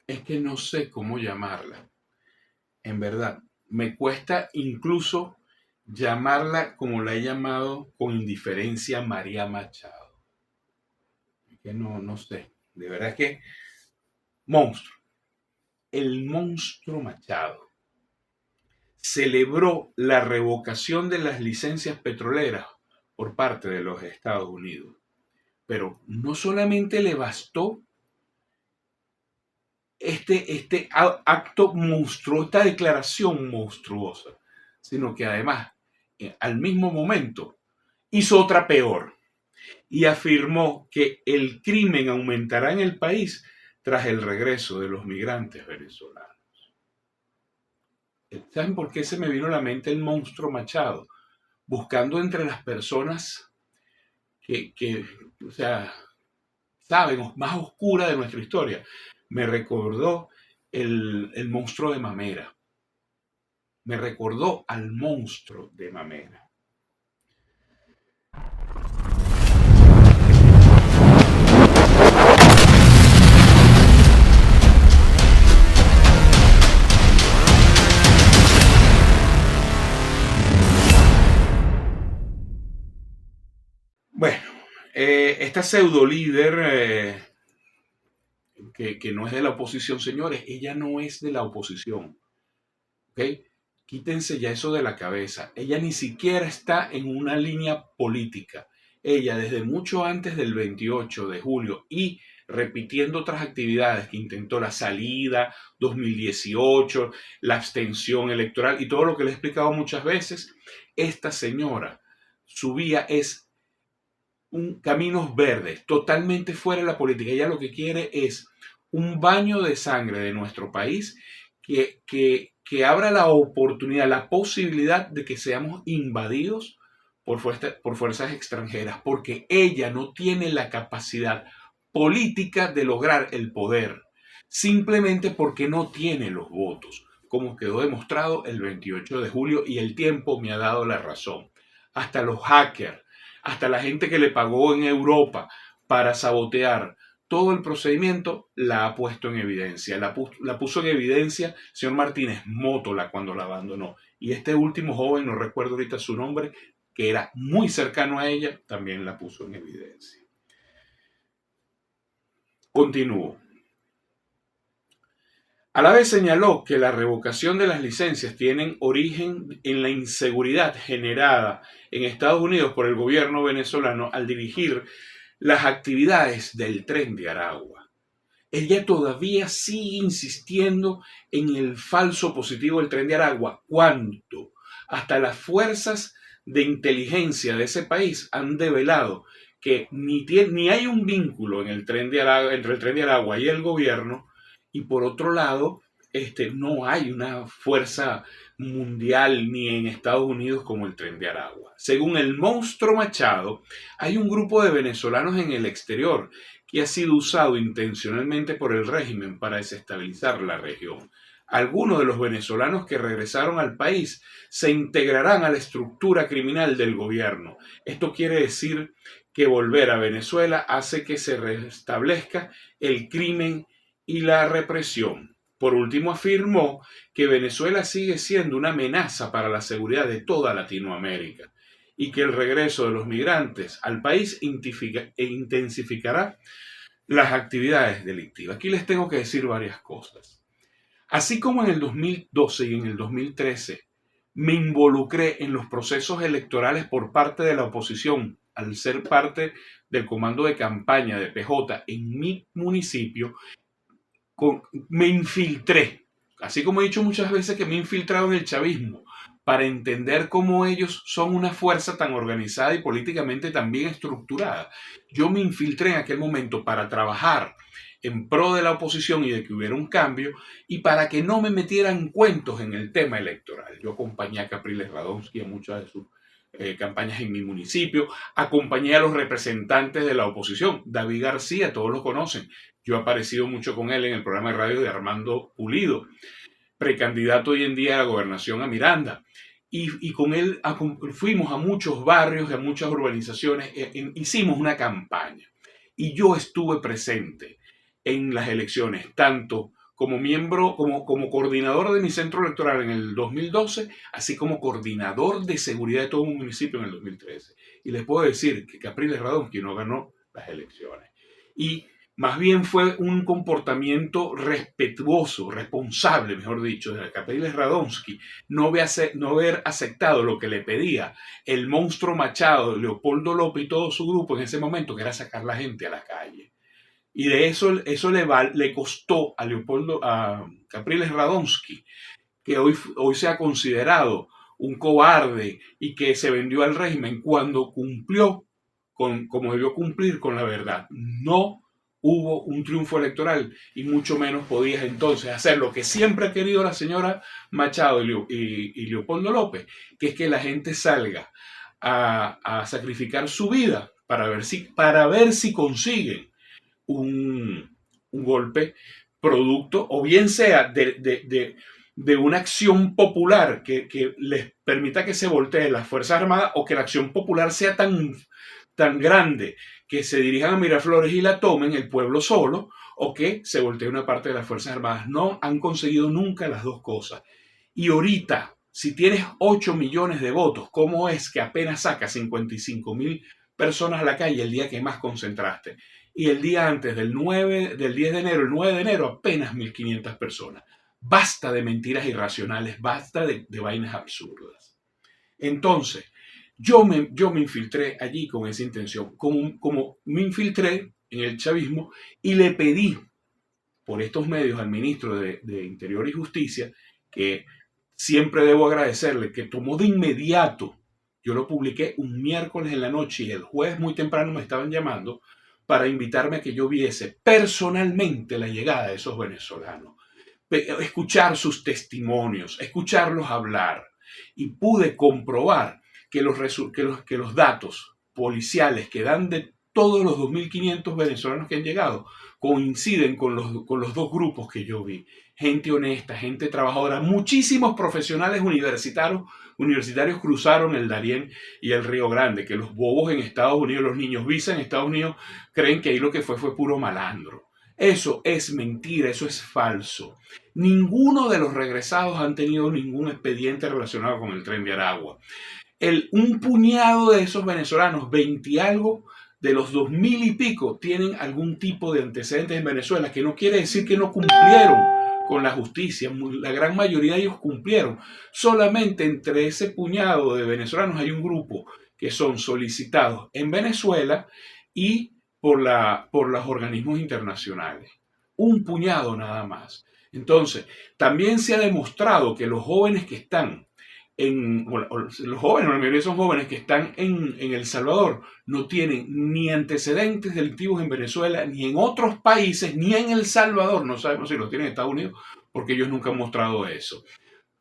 Es que no sé cómo llamarla. En verdad, me cuesta incluso llamarla como la he llamado con indiferencia María Machado. Es que no sé. De verdad que monstruo. El monstruo Machado celebró la revocación de las licencias petroleras por parte de los Estados Unidos. Pero no solamente le bastó este acto monstruoso, esta declaración monstruosa, sino que además, al mismo momento, hizo otra peor y afirmó que el crimen aumentará en el país tras el regreso de los migrantes venezolanos. ¿Saben por qué se me vino a la mente el monstruo Machado? Buscando entre las personas que o sea, saben, más oscura de nuestra historia. Me recordó el monstruo de Mamera. Me recordó al monstruo de Mamera. Bueno, esta pseudo líder que no es de la oposición, señores, ella no es de la oposición. ¿Ok? Quítense ya eso de la cabeza. Ella ni siquiera está en una línea política. Ella desde mucho antes del 28 de julio y repitiendo otras actividades que intentó la salida, 2018, la abstención electoral y todo lo que le he explicado muchas veces, esta señora, su vía es un caminos verdes, totalmente fuera de la política. Ella lo que quiere es un baño de sangre de nuestro país que abra la oportunidad, la posibilidad de que seamos invadidos por fuerzas extranjeras, porque ella no tiene la capacidad política de lograr el poder, simplemente porque no tiene los votos, como quedó demostrado el 28 de julio y el tiempo me ha dado la razón. Hasta los hackers, hasta la gente que le pagó en Europa para sabotear todo el procedimiento, la ha puesto en evidencia. La puso en evidencia señor Martínez Mótola cuando la abandonó. Y este último joven, no recuerdo ahorita su nombre, que era muy cercano a ella, también la puso en evidencia. Continúo. A la vez señaló que la revocación de las licencias tienen origen en la inseguridad generada en Estados Unidos por el gobierno venezolano al dirigir las actividades del Tren de Aragua. Ella todavía sigue insistiendo en el falso positivo del Tren de Aragua. ¿Cuánto? Hasta las fuerzas de inteligencia de ese país han develado que ni hay un vínculo en el Tren de Aragua, entre el Tren de Aragua y el gobierno, y por otro lado, no hay una fuerza mundial ni en Estados Unidos como el Tren de Aragua. Según el monstruo Machado, hay un grupo de venezolanos en el exterior que ha sido usado intencionalmente por el régimen para desestabilizar la región. Algunos de los venezolanos que regresaron al país se integrarán a la estructura criminal del gobierno. Esto quiere decir que volver a Venezuela hace que se restablezca el crimen y la represión. Por último, afirmó que Venezuela sigue siendo una amenaza para la seguridad de toda Latinoamérica y que el regreso de los migrantes al país intensificará las actividades delictivas. Aquí les tengo que decir varias cosas. Así como en el 2012 y en el 2013 me involucré en los procesos electorales por parte de la oposición al ser parte del comando de campaña de PJ en mi municipio, me infiltré, así como he dicho muchas veces que me he infiltrado en el chavismo, para entender cómo ellos son una fuerza tan organizada y políticamente tan bien estructurada. Yo me infiltré en aquel momento para trabajar en pro de la oposición y de que hubiera un cambio y para que no me metieran cuentos en el tema electoral. Yo acompañé a Capriles Radonsky en muchas de sus campañas en mi municipio, acompañé a los representantes de la oposición. David García, todos lo conocen. Yo he aparecido mucho con él en el programa de radio de Armando Pulido, precandidato hoy en día a la gobernación a Miranda. Y con él fuimos a muchos barrios, a muchas urbanizaciones, hicimos una campaña. Y yo estuve presente en las elecciones, tanto como miembro, como coordinador de mi centro electoral en el 2012, así como coordinador de seguridad de todo un municipio en el 2013. Y les puedo decir que Capriles Radonsky no ganó las elecciones. Y más bien fue un comportamiento respetuoso, responsable, mejor dicho, de Capriles Radonsky, no haber aceptado lo que le pedía el monstruo Machado, Leopoldo López y todo su grupo en ese momento, que era sacar la gente a la calle. Y de eso le costó a Capriles Radonsky, que hoy se ha considerado un cobarde y que se vendió al régimen cuando cumplió como debió cumplir con la verdad. No hubo un triunfo electoral y mucho menos podías entonces hacer lo que siempre ha querido la señora Machado y Leopoldo López, que es que la gente salga a sacrificar su vida para ver si consiguen un golpe producto, o bien sea de una acción popular que les permita que se volteen las Fuerzas Armadas, o que la acción popular sea tan grande que se dirijan a Miraflores y la tomen el pueblo solo, o que se voltee una parte de las Fuerzas Armadas. No han conseguido nunca las dos cosas. Y ahorita, si tienes 8 millones de votos, ¿cómo es que apenas sacas 55.000 personas a la calle el día que más concentraste? Y el día antes del 10 de enero, el 9 de enero, apenas 1.500 personas. Basta de mentiras irracionales, basta de vainas absurdas. Entonces, yo me infiltré allí con esa intención, como me infiltré en el chavismo y le pedí por estos medios al ministro de Interior y Justicia, que siempre debo agradecerle, que tomó de inmediato, yo lo publiqué un miércoles en la noche y el jueves muy temprano me estaban llamando para invitarme a que yo viese personalmente la llegada de esos venezolanos, escuchar sus testimonios, escucharlos hablar, y pude comprobar que los datos policiales que dan de todos los 2.500 venezolanos que han llegado coinciden con los dos grupos que yo vi. Gente honesta, gente trabajadora, muchísimos profesionales universitarios cruzaron el Darién y el Río Grande, que los bobos en Estados Unidos, los niños visa en Estados Unidos, creen que ahí lo que fue puro malandro. Eso es mentira, eso es falso. Ninguno de los regresados han tenido ningún expediente relacionado con el Tren de Aragua. Un puñado de esos venezolanos, 20 y algo, de los 2.000 y pico, tienen algún tipo de antecedentes en Venezuela, que no quiere decir que no cumplieron con la justicia. La gran mayoría de ellos cumplieron. Solamente entre ese puñado de venezolanos hay un grupo que son solicitados en Venezuela y por los organismos internacionales. Un puñado nada más. Entonces, también se ha demostrado que los jóvenes que están los jóvenes, la mayoría son jóvenes que están en El Salvador, no tienen ni antecedentes delictivos en Venezuela, ni en otros países, ni en El Salvador. No sabemos si lo tienen en Estados Unidos, porque ellos nunca han mostrado eso.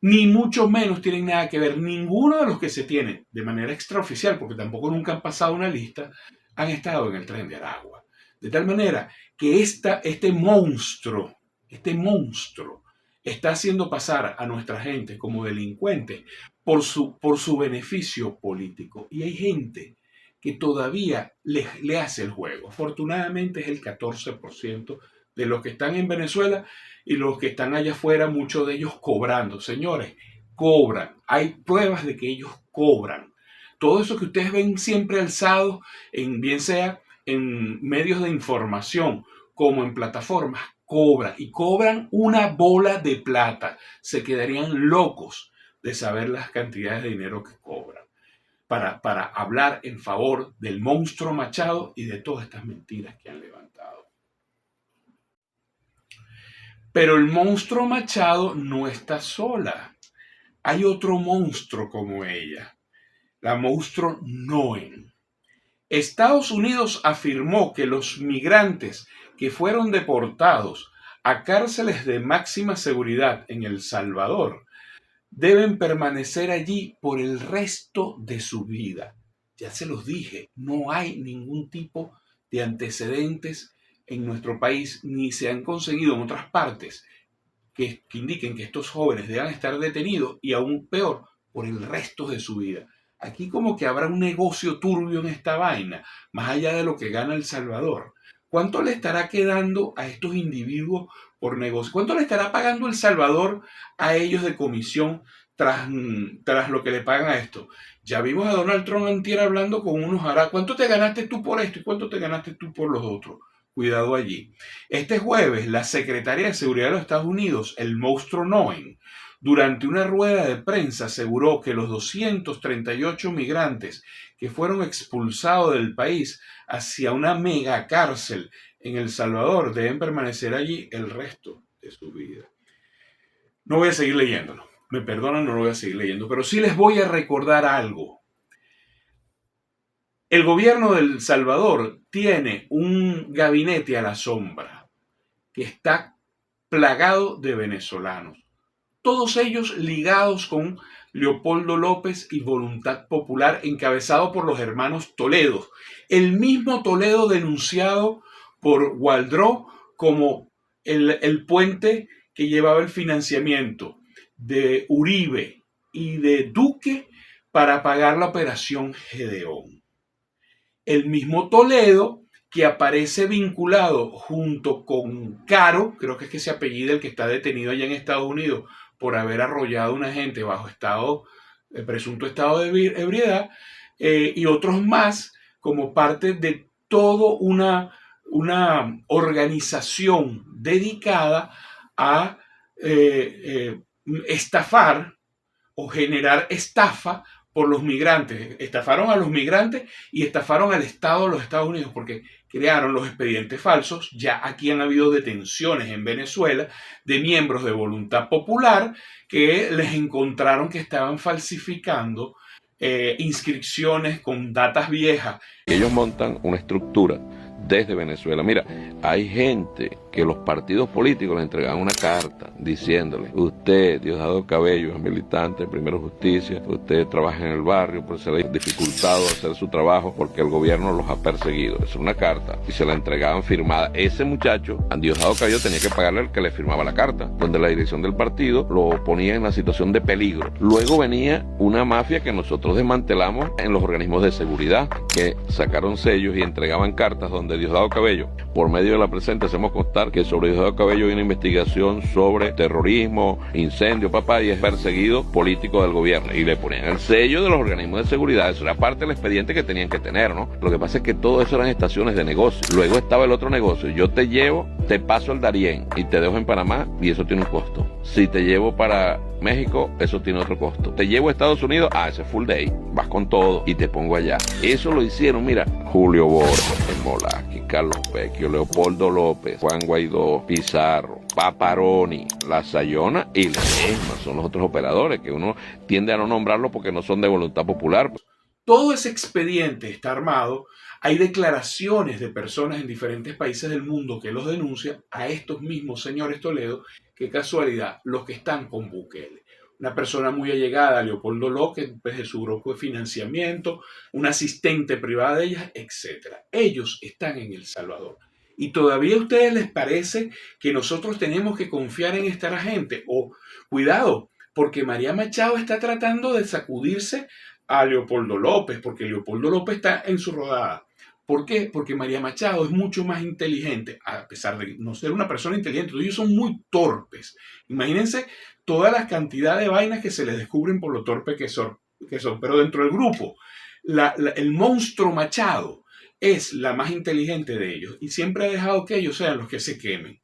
Ni mucho menos tienen nada que ver. Ninguno de los que se tienen de manera extraoficial, porque tampoco nunca han pasado una lista, han estado en el Tren de Aragua. De tal manera que este monstruo está haciendo pasar a nuestra gente como delincuentes por su beneficio político. Y hay gente que todavía le hace el juego. Afortunadamente es el 14% de los que están en Venezuela, y los que están allá afuera, muchos de ellos cobrando. Señores, cobran. Hay pruebas de que ellos cobran. Todo eso que ustedes ven siempre alzado, bien sea en medios de información como en plataformas, cobran, y cobran una bola de plata. Se quedarían locos de saber las cantidades de dinero que cobran para hablar en favor del monstruo Machado y de todas estas mentiras que han levantado. Pero el monstruo Machado no está sola. Hay otro monstruo como ella, la monstruo Noen. Estados Unidos afirmó que los migrantes que fueron deportados a cárceles de máxima seguridad en El Salvador deben permanecer allí por el resto de su vida. Ya se los dije, no hay ningún tipo de antecedentes en nuestro país, ni se han conseguido en otras partes que indiquen que estos jóvenes deban estar detenidos, y aún peor, por el resto de su vida. Aquí como que habrá un negocio turbio en esta vaina, más allá de lo que gana El Salvador. ¿Cuánto le estará quedando a estos individuos por negocio? ¿Cuánto le estará pagando El Salvador a ellos de comisión tras lo que le pagan a esto? Ya vimos a Donald Trump antier hablando con unos árabes. ¿Cuánto te ganaste tú por esto y cuánto te ganaste tú por los otros? Cuidado allí. Este jueves, la secretaria de Seguridad de los Estados Unidos, el monstruo Noem, durante una rueda de prensa aseguró que los 238 migrantes que fueron expulsados del país hacia una mega cárcel en El Salvador deben permanecer allí el resto de su vida. No voy a seguir leyéndolo. Me perdonan, no lo voy a seguir leyendo, pero sí les voy a recordar algo. El gobierno de El Salvador tiene un gabinete a la sombra que está plagado de venezolanos. Todos ellos ligados con Leopoldo López y Voluntad Popular, encabezado por los hermanos Toledo. El mismo Toledo denunciado por Waldró como el puente que llevaba el financiamiento de Uribe y de Duque para pagar la operación Gedeón. El mismo Toledo que aparece vinculado junto con Caro, creo que es que ese apellido, el que está detenido allá en Estados Unidos por haber arrollado a una gente bajo presunto estado de ebriedad, y otros más como parte de toda una organización dedicada a estafar o generar estafa por los migrantes. Estafaron a los migrantes y estafaron al Estado de los Estados Unidos porque crearon los expedientes falsos. Ya aquí han habido detenciones en Venezuela de miembros de Voluntad Popular que les encontraron que estaban falsificando inscripciones con datas viejas. Ellos montan una estructura desde Venezuela. Mira, hay gente que los partidos políticos le entregaban una carta diciéndole: usted, Diosdado Cabello, es militante de Primero Justicia, usted trabaja en el barrio, pero se le ha dificultado hacer su trabajo porque el gobierno los ha perseguido. Es una carta y se la entregaban firmada. Ese muchacho, Diosdado Cabello, tenía que pagarle al que le firmaba la carta, donde la dirección del partido lo ponía en la situación de peligro. Luego venía una mafia que nosotros desmantelamos en los organismos de seguridad, que sacaron sellos y entregaban cartas donde Diosdado Cabello, por medio de la presente, hacemos constar que sobre Diosdado Cabello hay una investigación sobre terrorismo, incendio, y es perseguido político del gobierno. Y le ponían el sello de los organismos de seguridad. Eso era parte del expediente que tenían que tener, ¿no? Lo que pasa es que todo eso eran estaciones de negocio. Luego estaba el otro negocio. Yo te llevo, te paso el Darién y te dejo en Panamá y eso tiene un costo. Si te llevo para México, eso tiene otro costo. Te llevo a Estados Unidos, ese es full day. Vas con todo y te pongo allá. Eso lo hicieron, mira, Julio Borges, El Molasqui, Carlos Vecchio, Leopoldo López, Juan Guaidó, Pizarro, Paparoni, La Sayona y Ledesma. Son los otros operadores que uno tiende a no nombrarlos porque no son de Voluntad Popular. Todo ese expediente está armado. Hay declaraciones de personas en diferentes países del mundo que los denuncian a estos mismos señores Toledo. Qué casualidad, los que están con Bukele. Una persona muy allegada a Leopoldo López, de su grupo de financiamiento, una asistente privada de ellas, etc. Ellos están en El Salvador. ¿Y todavía a ustedes les parece que nosotros tenemos que confiar en esta gente? O, cuidado, porque María Machado está tratando de sacudirse a Leopoldo López, porque Leopoldo López está en su rodada. ¿Por qué? Porque María Machado es mucho más inteligente, a pesar de no ser una persona inteligente. Ellos son muy torpes. Imagínense toda la cantidad de vainas que se les descubren por lo torpe que son. Pero dentro del grupo, el monstruo Machado es la más inteligente de ellos y siempre ha dejado que ellos sean los que se quemen.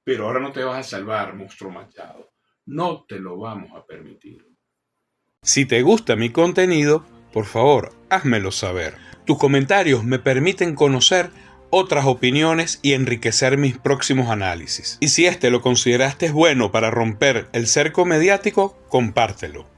Pero ahora no te vas a salvar, monstruo Machado. No te lo vamos a permitir. Si te gusta mi contenido, por favor, házmelo saber. Tus comentarios me permiten conocer otras opiniones y enriquecer mis próximos análisis. Y si lo consideraste bueno para romper el cerco mediático, compártelo.